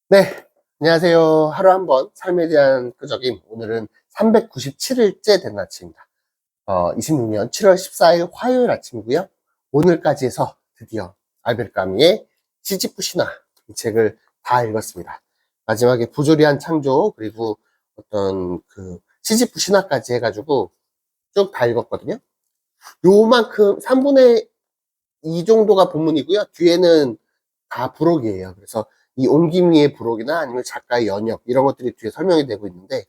네, 안녕하세요. 하루 한 번 삶에 대한 끄적임. 오늘은 397일째 된 아침입니다. 26년 7월 14일 화요일 아침이고요. 오늘까지 해서 드디어 알베르 까뮈의 시지프 신화 이 책을 다 읽었습니다. 마지막에 부조리한 창조 그리고 어떤 그 시지프 신화까지 해가지고 쭉 다 읽었거든요. 요만큼 3분의 2 정도가 본문이고요. 뒤에는 다 부록이에요. 그래서 이 옹김이의 부록이나 아니면 작가의 연역 이런 것들이 뒤에 설명이 되고 있는데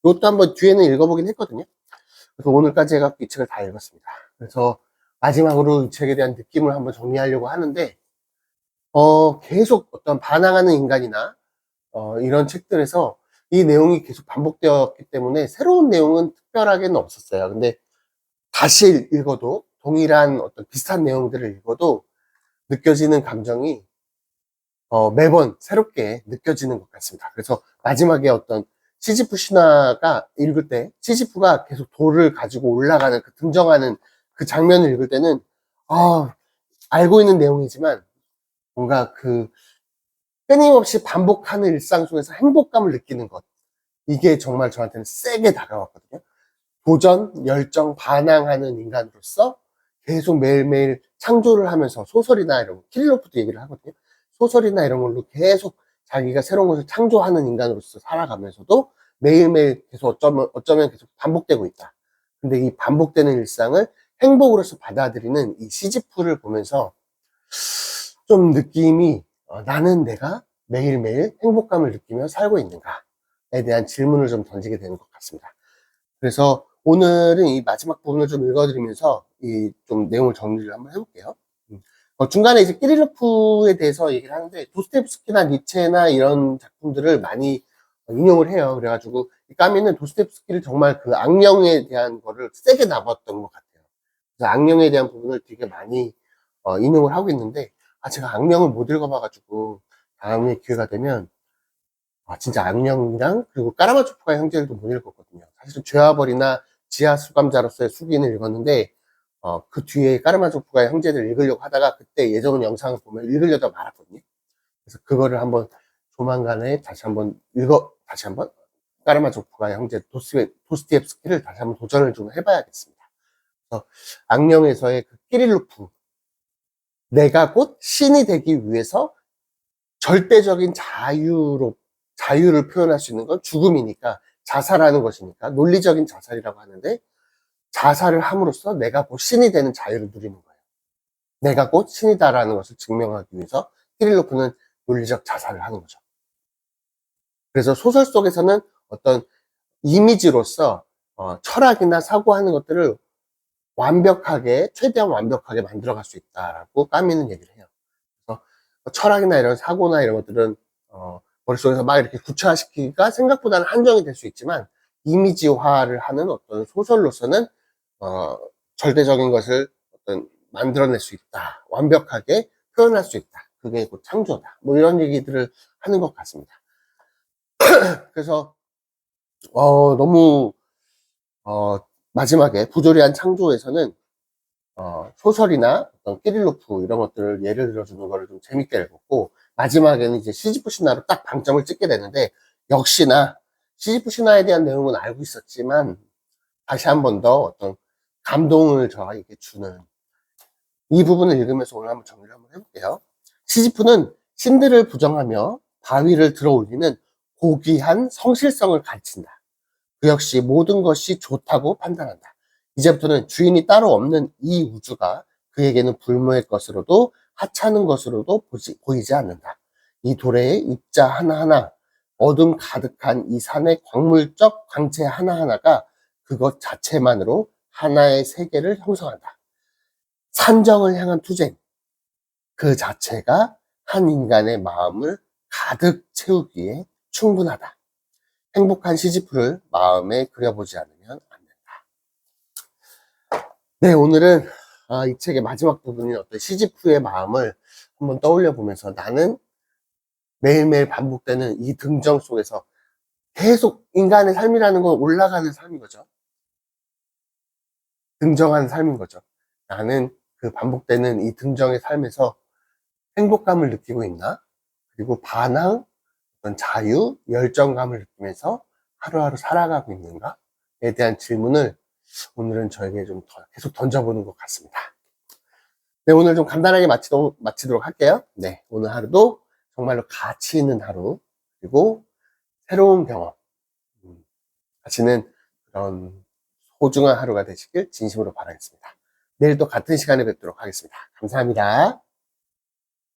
이것도 한번 뒤에는 읽어보긴 했거든요. 그래서 오늘까지 해갖고 이 책을 다 읽었습니다. 그래서 마지막으로 이 책에 대한 느낌을 한번 정리하려고 하는데 계속 어떤 반항하는 인간이나 이런 책들에서 이 내용이 계속 반복되었기 때문에 새로운 내용은 특별하게는 없었어요. 근데 다시 읽어도 동일한 어떤 비슷한 내용들을 읽어도 느껴지는 감정이 매번 새롭게 느껴지는 것 같습니다. 그래서 마지막에 어떤 시지프 신화가 읽을 때 시지프가 계속 돌을 가지고 올라가는 그 등정하는 그 장면을 읽을 때는 알고 있는 내용이지만 뭔가 그 끊임없이 반복하는 일상 속에서 행복감을 느끼는 것, 이게 정말 저한테는 세게 다가왔거든요. 도전, 열정, 반항하는 인간으로서 계속 매일매일 창조를 하면서 소설이나 이런 거, 키릴로프도 얘기를 하거든요. 소설이나 이런 걸로 계속 자기가 새로운 것을 창조하는 인간으로서 살아가면서도 매일매일 계속 어쩌면 계속 반복되고 있다. 근데 이 반복되는 일상을 행복으로서 받아들이는 이 시지프를 보면서 좀 느낌이 나는 내가 매일매일 행복감을 느끼며 살고 있는가에 대한 질문을 좀 던지게 되는 것 같습니다. 그래서 오늘은 이 마지막 부분을 좀 읽어드리면서 이 좀 내용을 정리를 한번 해볼게요. 중간에 이제 끼리르프에 대해서 얘기를 하는데 도스토옙스키나 니체나 이런 작품들을 많이 인용을 해요. 그래가지고 이 까미는 도스토옙스키를 정말 그 악령에 대한 거를 세게 나빴던 것 같아요. 그래서 악령에 대한 부분을 되게 많이 인용을 하고 있는데 제가 악령을 못 읽어봐가지고 다음에 기회가 되면 진짜 악령이랑 그리고 까라마초프가의 형제들도 못 읽었거든요. 사실은 죄와벌이나 지하 수감자로서의 수기는 읽었는데 그 뒤에 까르마조프가의 형제들 읽으려고 하다가 그때 예전 영상을 보면 읽으려다 말았거든요. 그래서 그거를 한번 조만간에 다시 한번 까르마조프가의 형제 도스티옙스키를 다시 한번 도전을 좀 해봐야겠습니다. 그래서 악령에서의 그 끼릴루프, 내가 곧 신이 되기 위해서 절대적인 자유를 표현할 수 있는 건 죽음이니까, 자살하는 것이니까 논리적인 자살이라고 하는데, 자살을 함으로써 내가 곧 신이 되는 자유를 누리는 거예요. 내가 곧 신이다라는 것을 증명하기 위해서 키릴로프는 논리적 자살을 하는 거죠. 그래서 소설 속에서는 어떤 이미지로서 철학이나 사고하는 것들을 최대한 완벽하게 만들어갈 수 있다라고 까미는 얘기를 해요. 그래서 철학이나 이런 사고나 이런 것들은 머릿속에서 막 이렇게 구체화시키기가 생각보다는 한정이 될 수 있지만, 이미지화를 하는 어떤 소설로서는 절대적인 것을 어떤 만들어낼 수 있다, 완벽하게 표현할 수 있다, 그게 곧 창조다, 뭐 이런 얘기들을 하는 것 같습니다. 그래서 너무 마지막에 부조리한 창조에서는 소설이나 어떤 끼릴로프 이런 것들을 예를 들어주는 거를 좀 재밌게 읽었고, 마지막에는 이제 시지프 신화로 딱 방점을 찍게 되는데, 역시나 시지프 신화에 대한 내용은 알고 있었지만 다시 한 번 더 어떤 감동을 저에게 주는 이 부분을 읽으면서 오늘 한번 정리를 한번 해볼게요. 시지프는 신들을 부정하며 바위를 들어 올리는 고귀한 성실성을 가르친다. 그 역시 모든 것이 좋다고 판단한다. 이제부터는 주인이 따로 없는 이 우주가 그에게는 불모의 것으로도 하찮은 것으로도 보이지 않는다. 이 돌의 입자 하나하나, 어둠 가득한 이 산의 광물적 광채 하나하나가 그것 자체만으로 하나의 세계를 형성한다. 산정을 향한 투쟁, 그 자체가 한 인간의 마음을 가득 채우기에 충분하다. 행복한 시지프를 마음에 그려보지 않으면 안 된다. 네, 오늘은 이 책의 마지막 부분인 어떤 시지프의 마음을 한번 떠올려 보면서, 나는 매일매일 반복되는 이 등정 속에서 계속 인간의 삶이라는 건 올라가는 삶인 거죠. 등정하는 삶인 거죠. 나는 그 반복되는 이 등정의 삶에서 행복감을 느끼고 있나? 그리고 반항, 그런 자유, 열정감을 느끼면서 하루하루 살아가고 있는가에 대한 질문을 오늘은 저에게 좀 계속 던져보는 것 같습니다. 네, 오늘 좀 간단하게 마치도록 할게요. 네, 오늘 하루도 정말로 가치 있는 하루, 그리고 새로운 경험, 가치는 그런 소중한 하루가 되시길 진심으로 바라겠습니다. 내일 또 같은 시간에 뵙도록 하겠습니다. 감사합니다.